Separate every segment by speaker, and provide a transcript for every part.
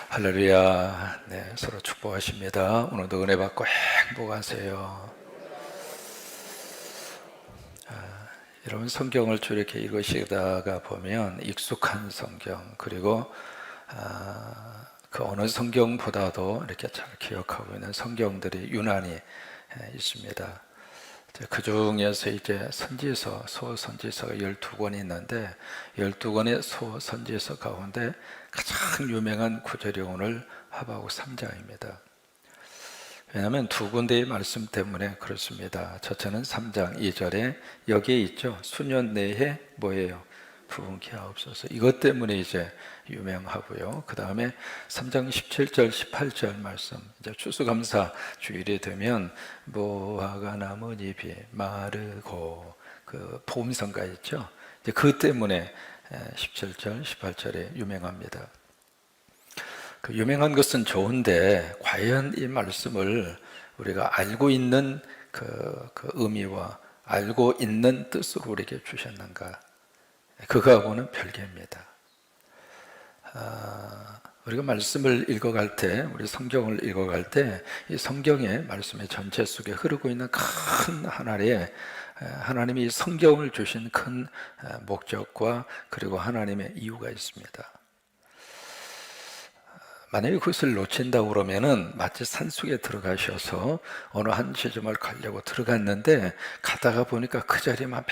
Speaker 1: 할렐루야. 네, 서로 축복하십니다. 오늘도 은혜 받고 행복하세요. 여러분 성경을 쭉 이렇게 읽으시다가 보면 익숙한 성경 그리고 그 어느 성경보다도 이렇게 잘 기억하고 있는 성경들이 유난히 있습니다. 그 중에서 이제 선지서, 소선지서가 12권이 있는데 12권의 소선지서 가운데 가장 유명한 구절이 오늘 하박국 3장입니다. 왜냐하면 두 군데의 말씀 때문에 그렇습니다. 첫째는 3장 2절에 여기에 있죠. 수년 내에 뭐예요? 부흥케 하옵소서. 이것 때문에 이제 유명하고요. 그 다음에 3장 17절 18절 말씀, 이제 추수감사 주일이 되면 무화과 나뭇잎이 마르고 그 보음성가 있죠. 이제 그 때문에 17절 18절에 유명합니다. 그 유명한 것은 좋은데 과연 이 말씀을 우리가 알고 있는 그 의미와 알고 있는 뜻으로 우리에게 주셨는가? 그거하고는 별개입니다. 우리가 말씀을 읽어갈 때, 우리 성경을 읽어갈 때, 이 성경의 말씀의 전체 속에 흐르고 있는 큰 하나님이 성경을 주신 큰 목적과 그리고 하나님의 이유가 있습니다. 만약에 그것을 놓친다고 그러면은 마치 산속에 들어가셔서 어느 한 지점을 가려고 들어갔는데 가다가 보니까 그 자리만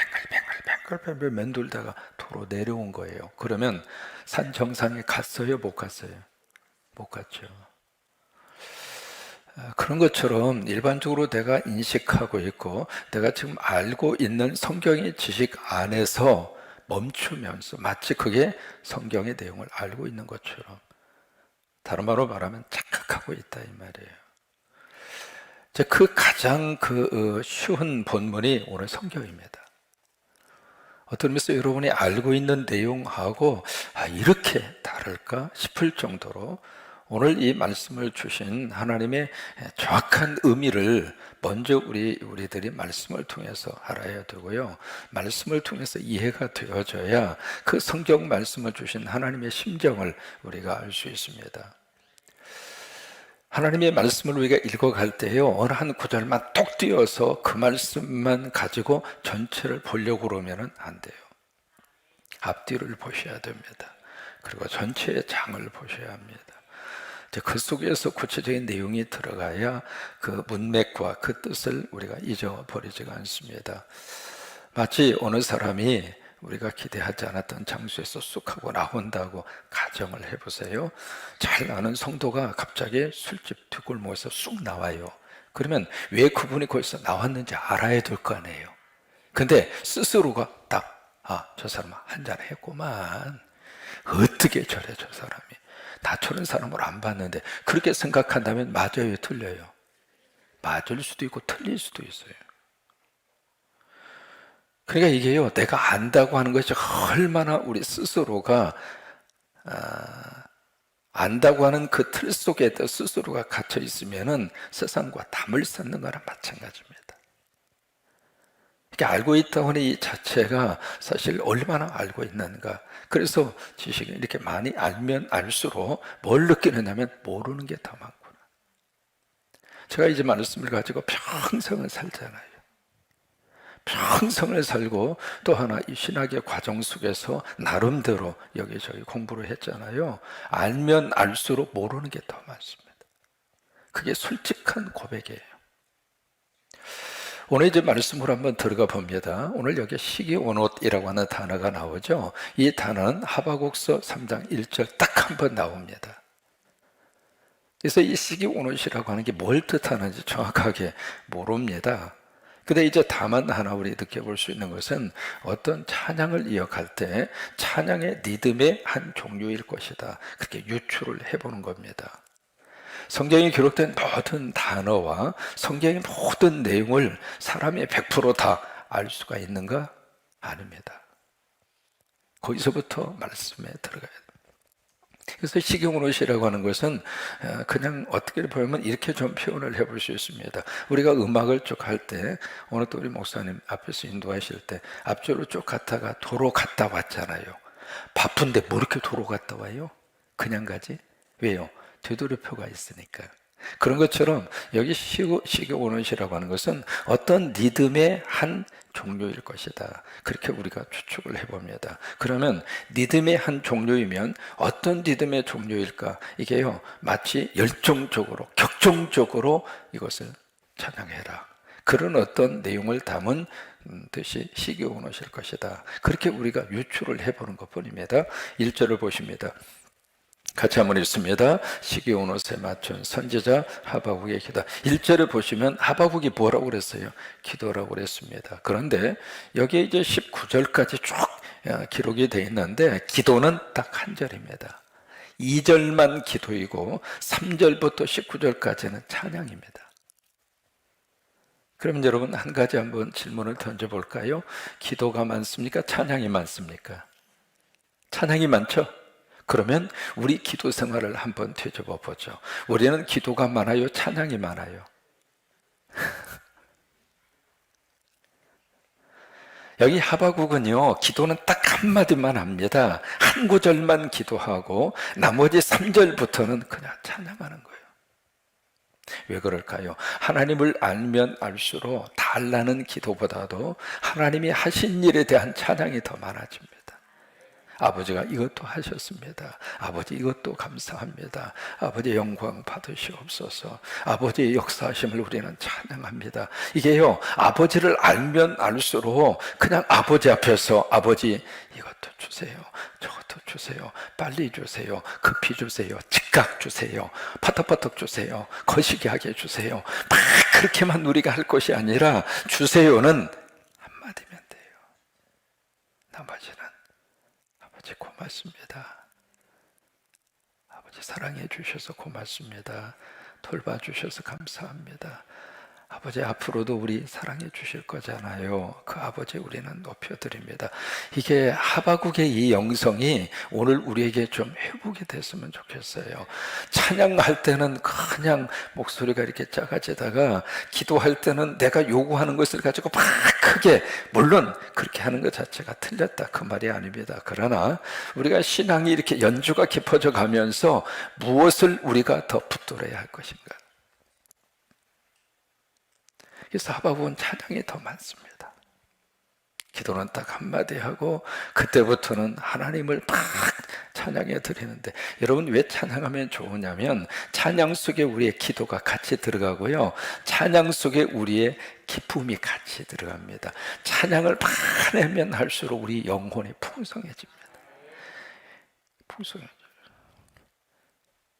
Speaker 1: 뱅글뱅글 맴돌다가 도로 내려온 거예요. 그러면 산 정상에 갔어요? 못 갔어요? 못 갔죠. 그런 것처럼 일반적으로 내가 인식하고 있고 내가 지금 알고 있는 성경의 지식 안에서 멈추면서 마치 그게 성경의 내용을 알고 있는 것처럼, 다른 말로 말하면 착각하고 있다 이 말이에요. 그 가장 쉬운 본문이 오늘 성경입니다. 어떤 의미에서 여러분이 알고 있는 내용하고 이렇게 다를까 싶을 정도로 오늘 이 말씀을 주신 하나님의 정확한 의미를 먼저 우리들이 말씀을 통해서 알아야 되고요. 말씀을 통해서 이해가 되어져야 그 성경 말씀을 주신 하나님의 심정을 우리가 알 수 있습니다. 하나님의 말씀을 우리가 읽어갈 때요, 어느 한 구절만 톡 띄어서 그 말씀만 가지고 전체를 보려고 그러면 안 돼요. 앞뒤를 보셔야 됩니다. 그리고 전체의 장을 보셔야 합니다. 그 속에서 구체적인 내용이 들어가야 그 문맥과 그 뜻을 우리가 잊어버리지가 않습니다. 마치 어느 사람이 우리가 기대하지 않았던 장소에서 쑥 하고 나온다고 가정을 해보세요. 잘 아는 성도가 갑자기 술집 뒷골목에서 쑥 나와요. 그러면 왜 그분이 거기서 나왔는지 알아야 될 거 아니에요. 근데 스스로가 딱 저 사람 한잔 했구만. 어떻게 저래 저 사람이. 나처럼 사람을 안 봤는데, 그렇게 생각한다면 맞아요, 틀려요? 맞을 수도 있고 틀릴 수도 있어요. 그러니까 이게요, 내가 안다고 하는 것이 얼마나 우리 스스로가 안다고 하는 그 틀 속에 스스로가 갇혀 있으면은 세상과 담을 쌓는 거랑 마찬가지입니다. 이렇게 알고 있다고 하는 이 자체가 사실 얼마나 알고 있는가. 그래서 지식을 이렇게 많이 알면 알수록 뭘 느끼느냐면 모르는 게 더 많구나. 제가 이제 말씀을 가지고 평생을 살잖아요. 평생을 살고 또 하나 이 신학의 과정 속에서 나름대로 여기저기 공부를 했잖아요. 알면 알수록 모르는 게 더 많습니다. 그게 솔직한 고백이에요. 오늘 이제 말씀으로 한번 들어가 봅니다. 오늘 여기 시기온옷이라고 하는 단어가 나오죠. 이 단어는 하박국서 3장 1절 딱 한 번 나옵니다. 그래서 이 시기온옷이라고 하는 게 뭘 뜻하는지 정확하게 모릅니다. 근데 이제 다만 하나 우리 느껴볼 수 있는 것은 어떤 찬양을 이어갈 때 찬양의 리듬의 한 종류일 것이다. 그렇게 유추를 해보는 겁니다. 성경에 기록된 모든 단어와 성경의 모든 내용을 사람이 100% 다 알 수가 있는가? 아닙니다. 거기서부터 말씀에 들어가야 됩니다. 그래서 시경온옷이라고 하는 것은 그냥 어떻게 보면 이렇게 좀 표현을 해볼 수 있습니다. 우리가 음악을 쭉 할 때, 오늘 또 우리 목사님 앞에서 인도하실 때 앞쪽으로 쭉 갔다가 도로 갔다 왔잖아요. 바쁜데 뭐 이렇게 도로 갔다 와요? 그냥 가지? 왜요? 되돌이표가 있으니까. 그런 것처럼 여기 시교오롯이라고 하는 것은 어떤 리듬의 한 종류일 것이다. 그렇게 우리가 추측을 해봅니다. 그러면 리듬의 한 종류이면 어떤 리듬의 종류일까? 이게요, 마치 열정적으로, 격정적으로 이것을 찬양해라, 그런 어떤 내용을 담은 뜻이 시교오롯일 것이다. 그렇게 우리가 유추를 해보는 것뿐입니다. 1절을 보십니다. 같이 한번 읽습니다. 시기온옷에 맞춘 선지자 하바국의 기도. 1절에 보시면 하바국이 뭐라고 그랬어요? 기도라고 그랬습니다. 그런데 여기에 이제 19절까지 쭉 기록이 되어 있는데 기도는 딱 한 절입니다. 2절만 기도이고 3절부터 19절까지는 찬양입니다. 그럼 여러분 한 가지 한번 질문을 던져볼까요? 기도가 많습니까? 찬양이 많습니까? 찬양이 많죠? 그러면 우리 기도 생활을 한번 되짚어 보죠. 우리는 기도가 많아요? 찬양이 많아요? 여기 하바국은요, 기도는 딱 한마디만 합니다. 한 구절만 기도하고 나머지 3절부터는 그냥 찬양하는 거예요. 왜 그럴까요? 하나님을 알면 알수록 달라는 기도보다도 하나님이 하신 일에 대한 찬양이 더 많아집니다. 아버지가 이것도 하셨습니다. 아버지 이것도 감사합니다. 아버지 영광 받으시옵소서. 아버지의 역사하심을 우리는 찬양합니다. 이게요, 아버지를 알면 알수록 그냥 아버지 앞에서 아버지 이것도 주세요, 저것도 주세요, 빨리 주세요, 급히 주세요, 즉각 주세요, 파떡파떡 주세요, 거시기 하게 주세요, 막 그렇게만 우리가 할 것이 아니라 주세요는 한마디면 돼요. 나머지는 아버지 고맙습니다. 아버지 사랑해 주셔서 고맙습니다. 돌봐주셔서 감사합니다. 아버지 앞으로도 우리 사랑해 주실 거잖아요. 그 아버지 우리는 높여드립니다. 이게 하바국의 이 영성이 오늘 우리에게 좀 회복이 됐으면 좋겠어요. 찬양할 때는 그냥 목소리가 이렇게 작아지다가 기도할 때는 내가 요구하는 것을 가지고 막 크게, 물론 그렇게 하는 것 자체가 틀렸다 그 말이 아닙니다. 그러나 우리가 신앙이 이렇게 연주가 깊어져 가면서 무엇을 우리가 더 붙들어야 할 것인가? 그래서 하바국은 찬양이 더 많습니다. 기도는 딱 한마디 하고 그때부터는 하나님을 막 찬양해 드리는데, 여러분 왜 찬양하면 좋으냐면 찬양 속에 우리의 기도가 같이 들어가고요, 찬양 속에 우리의 기쁨이 같이 들어갑니다. 찬양을 많으면 할수록 우리 영혼이 풍성해집니다. 풍성해져요.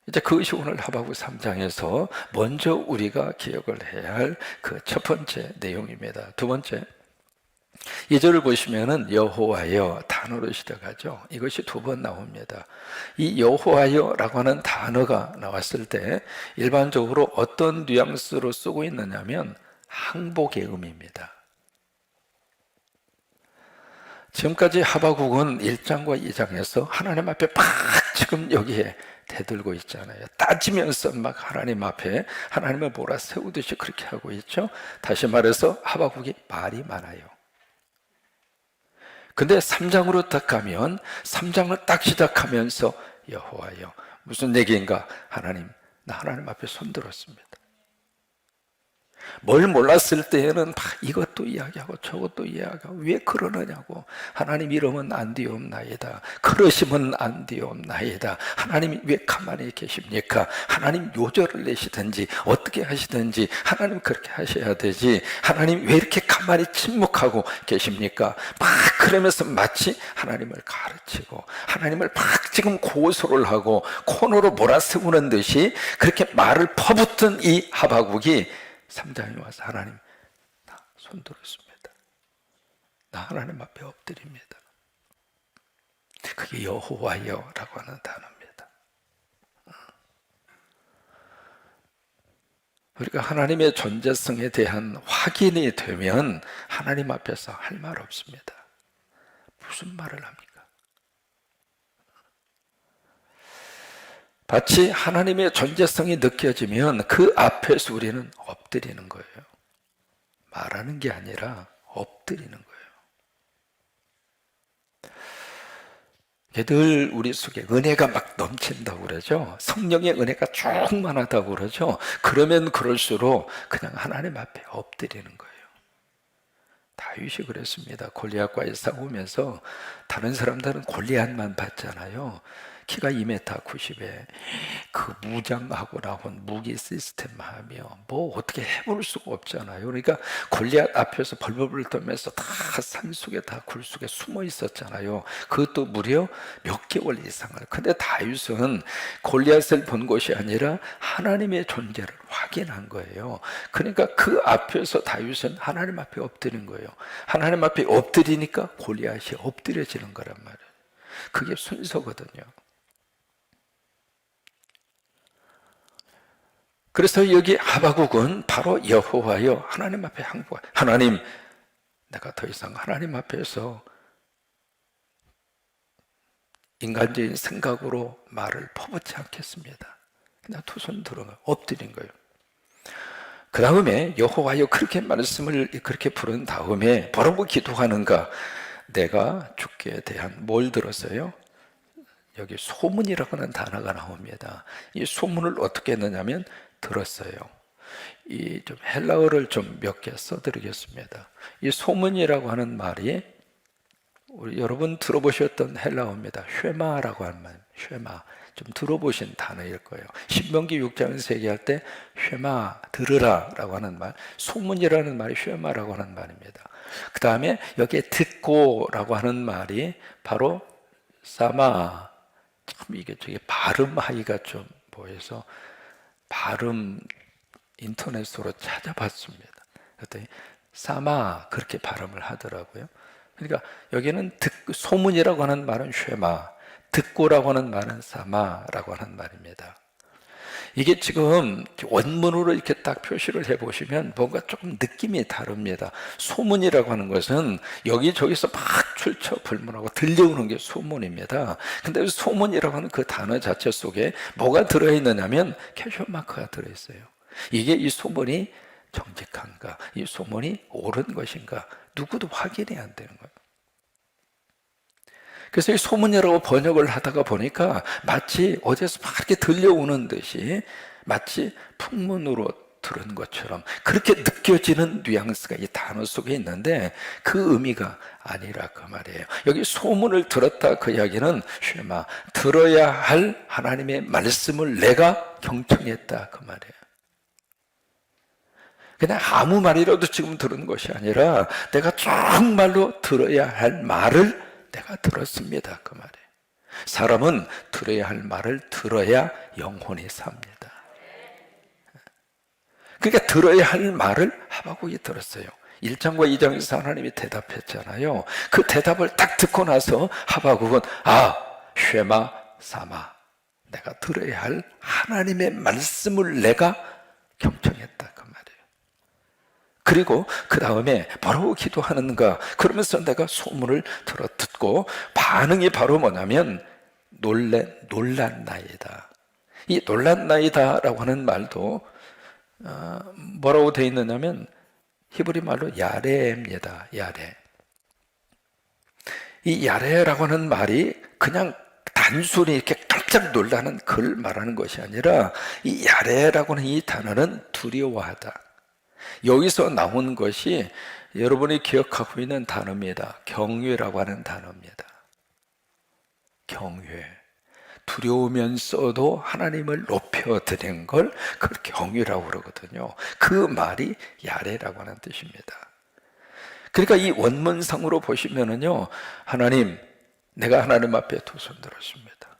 Speaker 1: 이제 그것이 오늘 하바국 3장에서 먼저 우리가 기억을 해야 할 그 첫 번째 내용입니다. 두 번째, 2절을 보시면은 여호와여 단어로 시작하죠. 이것이 두 번 나옵니다. 이 여호와여라고 하는 단어가 나왔을 때 일반적으로 어떤 뉘앙스로 쓰고 있느냐면 항복의 의미입니다. 지금까지 하바국은 1장과 2장에서 하나님 앞에 막 지금 여기에 대들고 있잖아요. 따지면서 막 하나님 앞에 하나님을 몰아세우듯이 그렇게 하고 있죠. 다시 말해서 하바국이 말이 많아요. 근데 3장으로 딱 가면 3장을 딱 시작하면서 여호와여, 무슨 얘기인가? 하나님, 나 하나님 앞에 손들었습니다. 뭘 몰랐을 때에는 막 이것도 이야기하고 저것도 이야기하고 왜 그러느냐고, 하나님 이러면 안 되옵나이다, 그러시면 안 되옵나이다, 하나님이 왜 가만히 계십니까? 하나님 요절을 내시든지 어떻게 하시든지 하나님 그렇게 하셔야 되지, 하나님 왜 이렇게 가만히 침묵하고 계십니까? 막 그러면서 마치 하나님을 가르치고 하나님을 막 지금 고소를 하고 코너로 몰아세우는 듯이 그렇게 말을 퍼붓던 이 하바국이 3장에 와서 하나님, 나 손들었습니다. 나 하나님 앞에 엎드립니다. 그게 여호와여라고 하는 단어입니다. 우리가 하나님의 존재성에 대한 확인이 되면 하나님 앞에서 할 말 없습니다. 무슨 말을 합니까? 마치 하나님의 존재성이 느껴지면 그 앞에서 우리는 엎드리는 거예요. 말하는 게 아니라 엎드리는 거예요. 늘 우리 속에 은혜가 막 넘친다고 그러죠. 성령의 은혜가 충만하다고 그러죠. 그러면 그럴수록 그냥 하나님 앞에 엎드리는 거예요. 다윗이 그랬습니다. 골리앗과의 싸우면서 다른 사람들은 골리앗만 봤잖아요. 키가 2m 90에 그 무장하고 나온 무기 시스템 하며 뭐 어떻게 해볼 수가 없잖아요. 그러니까 골리앗 앞에서 벌벌벌 떨면서 다 산속에 다 굴속에 숨어 있었잖아요. 그것도 무려 몇 개월 이상을. 근데 다윗은 골리앗을 본 것이 아니라 하나님의 존재를 확인한 거예요. 그러니까 그 앞에서 다윗은 하나님 앞에 엎드린 거예요. 하나님 앞에 엎드리니까 골리앗이 엎드려지는 거란 말이에요. 그게 순서거든요. 그래서 여기 하박국은 바로 여호와여 하나님 앞에 항복. 하나님, 내가 더 이상 하나님 앞에서 인간적인 생각으로 말을 퍼붓지 않겠습니다. 그냥 두 손 들어 엎드린 거예요. 그 다음에 여호와여 그렇게 말씀을 그렇게 부른 다음에 뭐라고 기도하는가? 내가 주께 대한 뭘 들었어요? 여기 소문이라고 하는 단어가 나옵니다. 이 소문을 어떻게 했느냐면 들었어요. 이 좀 헬라어를 좀 몇 개 써드리겠습니다. 이 소문이라고 하는 말이 우리 여러분 들어보셨던 헬라어입니다. 쉐마라고 하는 말, 쉐마. 좀 들어보신 단어일 거예요. 신명기 6장에서 얘기할 때 쉐마, 들으라라고 하는 말, 소문이라는 말이 쉐마라고 하는 말입니다. 그 다음에 여기에 듣고라고 하는 말이 바로 사마. 참 이게 되게 발음하기가 좀 보여서 발음 인터넷으로 찾아봤습니다. 그랬더니 사마 그렇게 발음을 하더라고요. 그러니까 여기는 소문이라고 하는 말은 쉐마, 듣고라고 하는 말은 사마라고 하는 말입니다. 이게 지금 원문으로 이렇게 딱 표시를 해보시면 뭔가 조금 느낌이 다릅니다. 소문이라고 하는 것은 여기저기서 막 출처불문하고 들려오는 게 소문입니다. 근데 소문이라고 하는 그 단어 자체 속에 뭐가 들어있느냐면 캐션 마크가 들어있어요. 이게 이 소문이 정직한가, 이 소문이 옳은 것인가 누구도 확인이 안 되는 거예요. 그래서 이 소문이라고 번역을 하다가 보니까 마치 어디서 막 이렇게 들려오는 듯이 마치 풍문으로 들은 것처럼 그렇게 느껴지는 뉘앙스가 이 단어 속에 있는데 그 의미가 아니라 그 말이에요. 여기 소문을 들었다 그 이야기는 쉐마, 들어야 할 하나님의 말씀을 내가 경청했다 그 말이에요. 그냥 아무 말이라도 지금 들은 것이 아니라 내가 정말로 들어야 할 말을 내가 들었습니다 그 말이에요. 사람은 들어야 할 말을 들어야 영혼이 삽니다. 그러니까 들어야 할 말을 하박국이 들었어요. 1장과 2장에서 하나님이 대답했잖아요. 그 대답을 딱 듣고 나서 하박국은 쉐마 사마, 내가 들어야 할 하나님의 말씀을 내가 경청했다 그 말이에요. 그리고 그 다음에 뭐라고 기도하는가? 그러면서 내가 소문을 듣고 반응이 바로 뭐냐면 놀랐나이다. 이 놀랐나이다라고 하는 말도 뭐라고 되어 있느냐면 히브리 말로 야레입니다. 야레. 이 야레라고 하는 말이 그냥 단순히 이렇게 깜짝 놀라는 그걸 말하는 것이 아니라 이 야레라고 하는 이 단어는 두려워하다. 여기서 나온 것이 여러분이 기억하고 있는 단어입니다. 경외라고 하는 단어입니다. 경외. 두려우면서도 하나님을 높여드린 걸 그렇게 경외라고 그러거든요. 그 말이 야레라고 하는 뜻입니다. 그러니까 이 원문상으로 보시면은요, 하나님, 내가 하나님 앞에 두 손 들었습니다.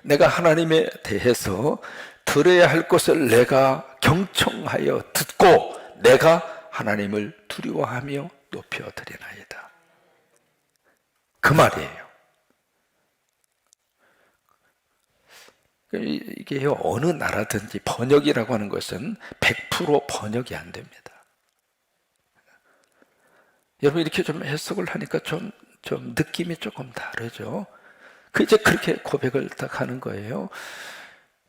Speaker 1: 내가 하나님에 대해서 들어야 할 것을 내가 경청하여 듣고 내가 하나님을 두려워하며 높여드리나이다. 그 말이에요. 이게 어느 나라든지 번역이라고 하는 것은 100% 번역이 안 됩니다. 여러분 이렇게 좀 해석을 하니까 좀 느낌이 조금 다르죠. 이제 그렇게 고백을 딱 하는 거예요.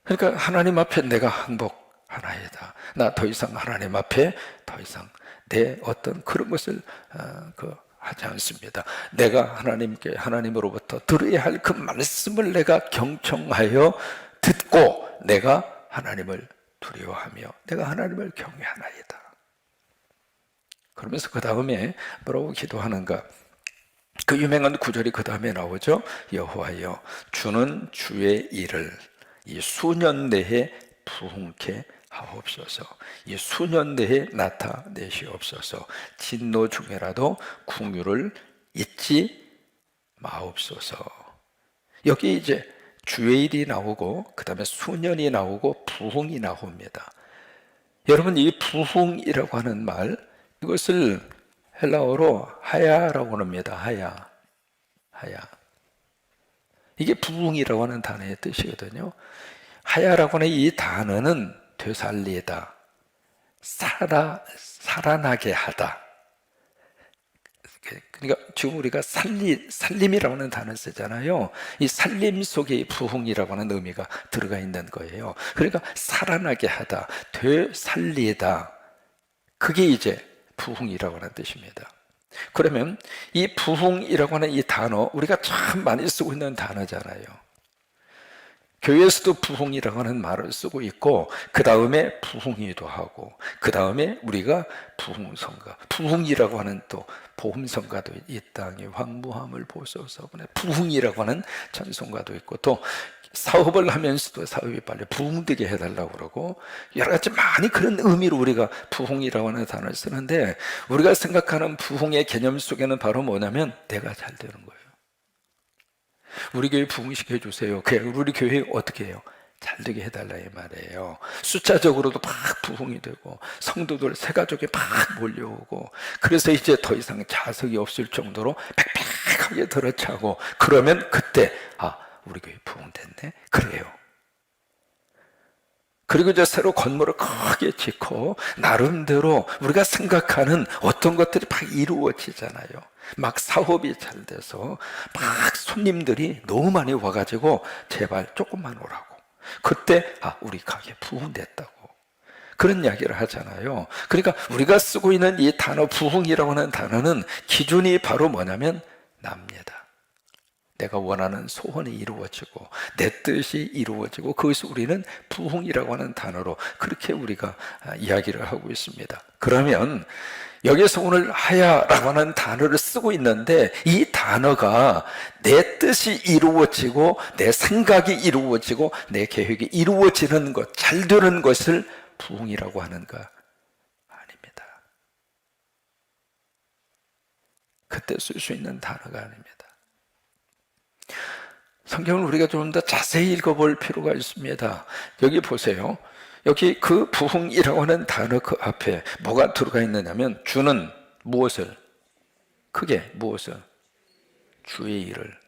Speaker 1: 그러니까 하나님 앞에 내가 항복하나이다. 나 더 이상 하나님 앞에 더 이상 내 어떤 그런 것을 하지 않습니다. 내가 하나님으로부터 들어야 할 그 말씀을 내가 경청하여 듣고 내가 하나님을 두려워하며 내가 하나님을 경외하나이다. 그러면서 그 다음에 뭐라고 기도하는가? 그 유명한 구절이 그 다음에 나오죠. 여호와여, 주는 주의 일을 이 수년 내에 부흥케 하옵소서. 이 수년 내에 나타내시옵소서. 진노 중에라도 긍휼을 잊지 마옵소서. 여기 이제 주의 일이 나오고 그 다음에 수년이 나오고 부흥이 나옵니다. 여러분, 이 부흥이라고 하는 말, 이것을 헬라어로 하야라고 합니다. 하야. 이게 부흥이라고 하는 단어의 뜻이거든요. 하야라고 하는 이 단어는 되살리다, 살아나게 하다. 그러니까 지금 우리가 살림이라고 하는 단어를 쓰잖아요. 이 살림 속에 부흥이라고 하는 의미가 들어가 있는 거예요. 그러니까 살아나게 하다, 되살리다. 그게 이제 부흥이라고 하는 뜻입니다. 그러면 이 부흥이라고 하는 이 단어, 우리가 참 많이 쓰고 있는 단어잖아요. 교회에서도 부흥이라고 하는 말을 쓰고 있고, 그 다음에 부흥이도 하고, 그 다음에 우리가 부흥성가, 부흥이라고 하는 또 보험성가도 이 땅의 황무함을 보소서. 부흥이라고 하는 찬송가도 있고, 또 사업을 하면서도 사업이 빨리 부흥되게 해달라고 그러고, 여러 가지 많이 그런 의미로 우리가 부흥이라고 하는 단어를 쓰는데, 우리가 생각하는 부흥의 개념 속에는 바로 뭐냐면 내가 잘 되는 거예요. 우리 교회 부흥시켜 주세요. 우리 교회 어떻게 해요? 잘 되게 해달라 이 말이에요. 숫자적으로도 막 부흥이 되고 성도들 새 가족이 막 몰려오고, 그래서 이제 더 이상 자석이 없을 정도로 빽빽하게 들어차고, 그러면 그때 우리 교회 부흥됐네? 그래요. 그리고 이제 새로 건물을 크게 짓고 나름대로 우리가 생각하는 어떤 것들이 막 이루어지잖아요. 막 사업이 잘 돼서 막 손님들이 너무 많이 와가지고 제발 조금만 오라고. 그때 우리 가게 부흥됐다고 그런 이야기를 하잖아요. 그러니까 우리가 쓰고 있는 이 단어 부흥이라고 하는 단어는 기준이 바로 뭐냐면 납니다. 내가 원하는 소원이 이루어지고 내 뜻이 이루어지고, 그것을 우리는 부흥이라고 하는 단어로 그렇게 우리가 이야기를 하고 있습니다. 그러면 여기서 오늘 하야라고 하는 단어를 쓰고 있는데, 이 단어가 내 뜻이 이루어지고 내 생각이 이루어지고 내 계획이 이루어지는 것, 잘 되는 것을 부흥이라고 하는가? 아닙니다. 그때 쓸 수 있는 단어가 아닙니다. 성경을 우리가 좀 더 자세히 읽어볼 필요가 있습니다. 여기 보세요. 여기 그 부흥이라고 하는 단어 그 앞에 뭐가 들어가 있느냐면, 주는 무엇을? 크게 무엇을? 주의 일을.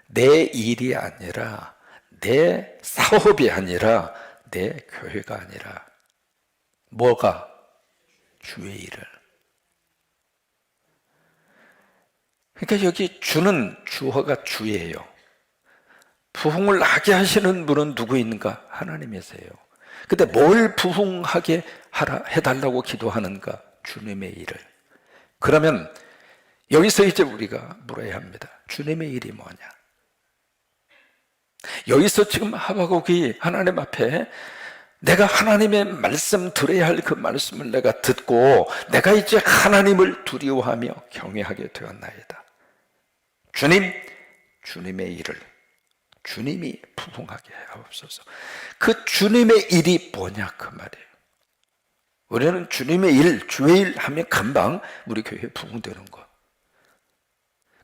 Speaker 1: 내 일이 아니라, 내 사업이 아니라, 내 교회가 아니라 뭐가? 주의 일을. 그러니까 여기 주는 주어가 주예요. 부흥을 하게 하시는 분은 누구인가? 하나님이세요. 근데 뭘 부흥하게 해달라고 기도하는가? 주님의 일을. 그러면 여기서 이제 우리가 물어야 합니다. 주님의 일이 뭐냐? 여기서 지금 하박국이 하나님 앞에 내가 하나님의 말씀 들어야 할 그 말씀을 내가 듣고 내가 이제 하나님을 두려워하며 경외하게 되었나이다. 주님, 주님의 일을 주님이 부흥하게 하옵소서. 그 주님의 일이 뭐냐 그 말이에요. 우리는 주님의 일, 주의 일 하면 금방 우리 교회 부흥되는 거.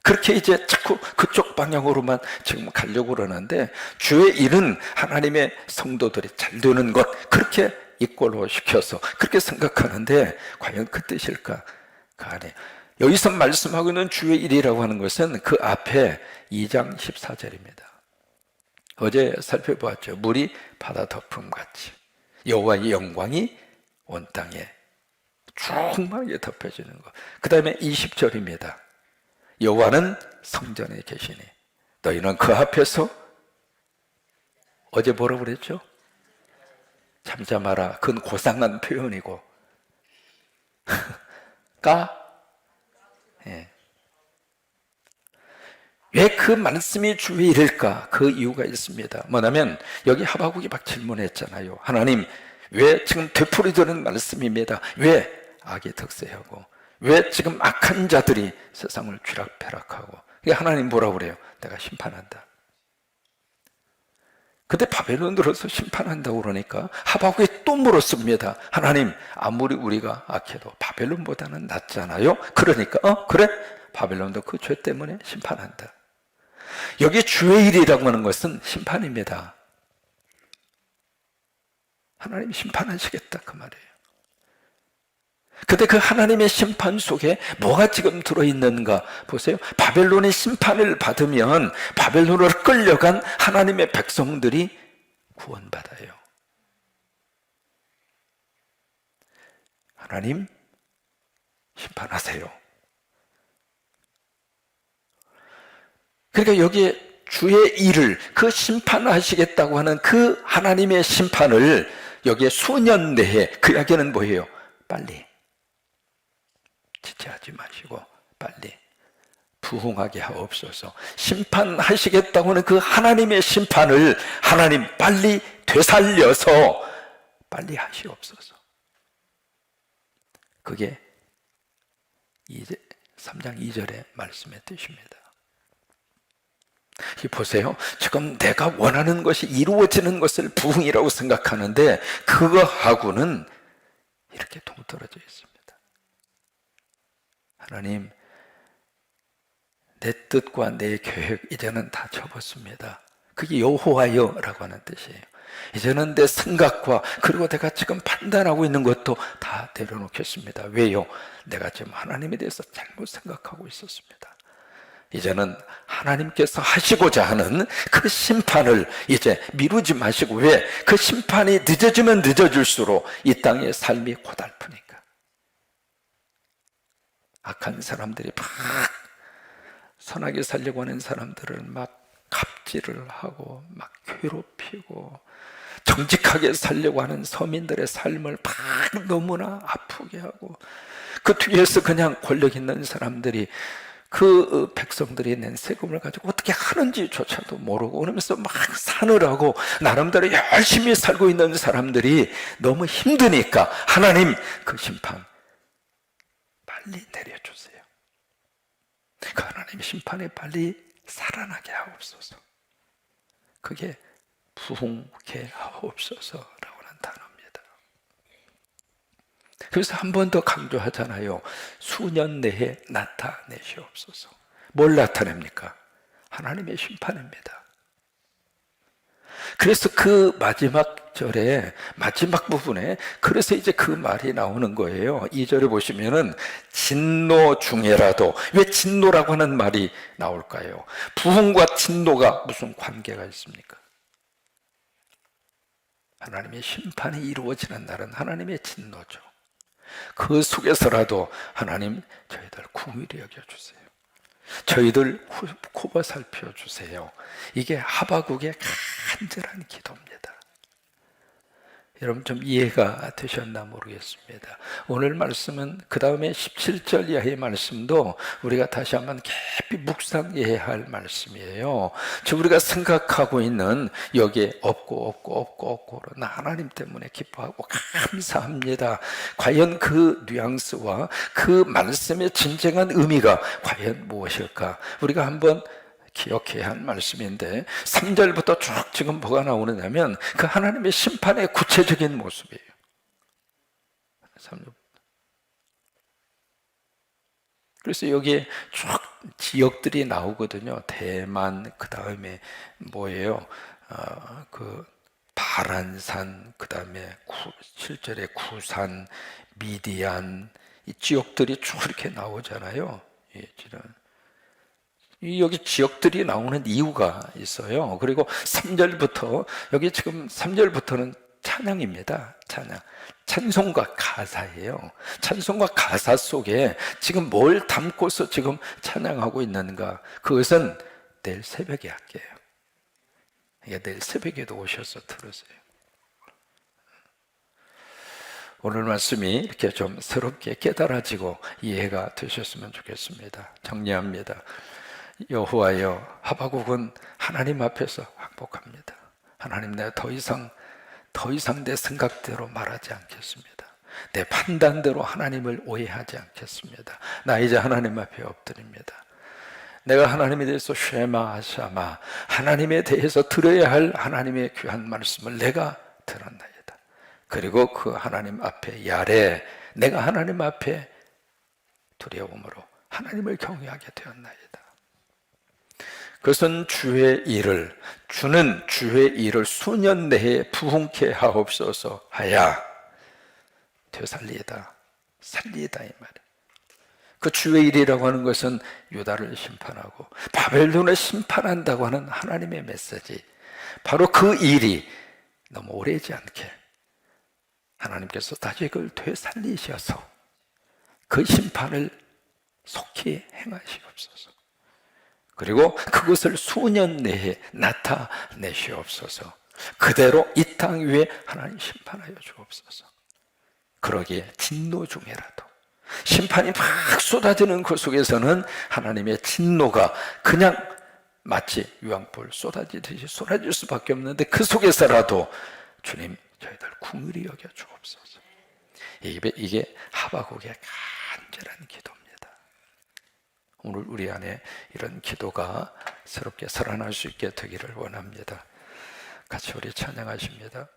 Speaker 1: 그렇게 이제 자꾸 그쪽 방향으로만 지금 가려고 그러는데, 주의 일은 하나님의 성도들이 잘 되는 것, 그렇게 이꼴로 시켜서 그렇게 생각하는데 과연 그 뜻일까? 그 안에 여기서 말씀하고 있는 주의 일이라고 하는 것은 그 앞에 2장 14절입니다. 어제 살펴보았죠. 물이 바다 덮음같이 여호와의 영광이 온 땅에 충만하게 덮여지는 것. 그 다음에 20절입니다. 여호와는 성전에 계시니 너희는 그 앞에서, 어제 뭐라고 그랬죠? 잠잠하라. 그건 고상한 표현이고 왜 그 말씀이 주의 일일까? 그 이유가 있습니다. 뭐냐면 여기 하박국이 막 질문했잖아요. 하나님, 왜 지금 되풀이되는 말씀입니다. 왜 악이 득세하고 왜 지금 악한 자들이 세상을 쥐락펴락하고. 하나님 뭐라고 그래요? 내가 심판한다. 근데 바벨론 들어서 심판한다고 그러니까 하박국이 또 물었습니다. 하나님, 아무리 우리가 악해도 바벨론보다는 낫잖아요. 그러니까 그래? 바벨론도 그 죄 때문에 심판한다. 여기 주의 일이라고 하는 것은 심판입니다. 하나님 심판하시겠다 그 말이에요. 근데 그 하나님의 심판 속에 뭐가 지금 들어있는가 보세요. 바벨론의 심판을 받으면 바벨론으로 끌려간 하나님의 백성들이 구원받아요. 하나님 심판하세요. 그러니까 여기에 주의 일을, 그 심판하시겠다고 하는 그 하나님의 심판을 여기에 수년 내에, 그 이야기는 뭐예요? 빨리 지체하지 마시고 빨리 부흥하게 하옵소서. 심판하시겠다고 하는 그 하나님의 심판을 하나님 빨리 되살려서 빨리 하시옵소서. 그게 3장 2절의 말씀의 뜻입니다. 보세요. 지금 내가 원하는 것이 이루어지는 것을 부흥이라고 생각하는데 그거하고는 이렇게 동떨어져 있습니다. 하나님, 내 뜻과 내 계획 이제는 다 접었습니다. 그게 여호와여라고 하는 뜻이에요. 이제는 내 생각과 그리고 내가 지금 판단하고 있는 것도 다 내려놓겠습니다. 왜요? 내가 지금 하나님에 대해서 잘못 생각하고 있었습니다. 이제는 하나님께서 하시고자 하는 그 심판을 이제 미루지 마시고, 왜? 그 심판이 늦어지면 늦어질수록 이 땅의 삶이 고달프니까. 악한 사람들이 막 선하게 살려고 하는 사람들을 막 갑질을 하고 막 괴롭히고, 정직하게 살려고 하는 서민들의 삶을 막 너무나 아프게 하고, 그 뒤에서 그냥 권력 있는 사람들이 그 백성들이 낸 세금을 가지고 어떻게 하는지조차도 모르고 그러면서 막 사느라고 나름대로 열심히 살고 있는 사람들이 너무 힘드니까 하나님 그 심판 빨리 내려주세요. 그 하나님의 심판에 빨리 살아나게 하옵소서. 그게 부흥케 하옵소서라고 하는 단어입니다. 그래서 한 번 더 강조하잖아요. 수년 내에 나타내시옵소서. 뭘 나타냅니까? 하나님의 심판입니다. 그래서 그 마지막 절에, 마지막 부분에 그래서 이제 그 말이 나오는 거예요. 2절에 보시면은 진노 중에라도, 왜 진노라고 하는 말이 나올까요? 부흥과 진노가 무슨 관계가 있습니까? 하나님의 심판이 이루어지는 날은 하나님의 진노죠. 그 속에서라도 하나님 저희들 긍휼히 여겨주세요. 저희들 굽어 살펴주세요. 이게 하박국의 간절한 기도입니다. 여러분 좀 이해가 되셨나 모르겠습니다. 오늘 말씀은 그 다음에 17절 이하의 말씀도 우리가 다시 한번 깊이 묵상해야 할 말씀이에요. 지금 우리가 생각하고 있는 여기에 없고 나 하나님 때문에 기뻐하고 감사합니다. 과연 그 뉘앙스와 그 말씀의 진정한 의미가 과연 무엇일까? 우리가 한번 기억해야 할 말씀인데 3절부터 쭉 지금 뭐가 나오느냐면 그 하나님의 심판의 구체적인 모습이에요. 3절. 그래서 여기에 쭉 지역들이 나오거든요. 대만, 그 다음에 뭐예요? 그 바란산, 그 다음에 7절에 구산, 미디안, 이 지역들이 쭉 이렇게 나오잖아요. 여기 지역들이 나오는 이유가 있어요. 그리고 3절부터, 여기 지금 3절부터는 찬양입니다. 찬양. 찬송과 가사예요. 찬송과 가사 속에 지금 뭘 담고서 지금 찬양하고 있는가? 그것은 내일 새벽에 할게요. 그러니까 내일 새벽에도 오셔서 들으세요. 오늘 말씀이 이렇게 좀 새롭게 깨달아지고 이해가 되셨으면 좋겠습니다. 정리합니다. 여호와여, 하박국은 하나님 앞에서 항복합니다. 하나님, 내가 더 이상 내 생각대로 말하지 않겠습니다. 내 판단대로 하나님을 오해하지 않겠습니다. 나 이제 하나님 앞에 엎드립니다. 내가 하나님에 대해서 쉐마 하샤마, 하나님에 대해서 들어야 할 하나님의 귀한 말씀을 내가 들었나이다. 그리고 그 하나님 앞에 야레, 내가 하나님 앞에 두려움으로 하나님을 경외하게 되었나이다. 그것은 주는 주의 일을 수년 내에 부흥케 하옵소서 하야 되살리다, 살리다, 이 말이에요. 그 주의 일이라고 하는 것은 유다를 심판하고 바벨론을 심판한다고 하는 하나님의 메시지, 바로 그 일이 너무 오래지 않게 하나님께서 다시 그걸 되살리셔서 그 심판을 속히 행하시옵소서. 그리고 그것을 수년 내에 나타내시옵소서. 그대로 이 땅 위에 하나님 심판하여 주옵소서. 그러기에 진노 중에라도, 심판이 막 쏟아지는 그 속에서는 하나님의 진노가 그냥 마치 유황불 쏟아지듯이 쏟아질 수밖에 없는데, 그 속에서라도 주님, 저희들 긍휼히 여겨 주옵소서. 이게 하박국의 간절한 기도입니다. 오늘 우리 안에 이런 기도가 새롭게 살아날 수 있게 되기를 원합니다. 같이 우리 찬양하십니다.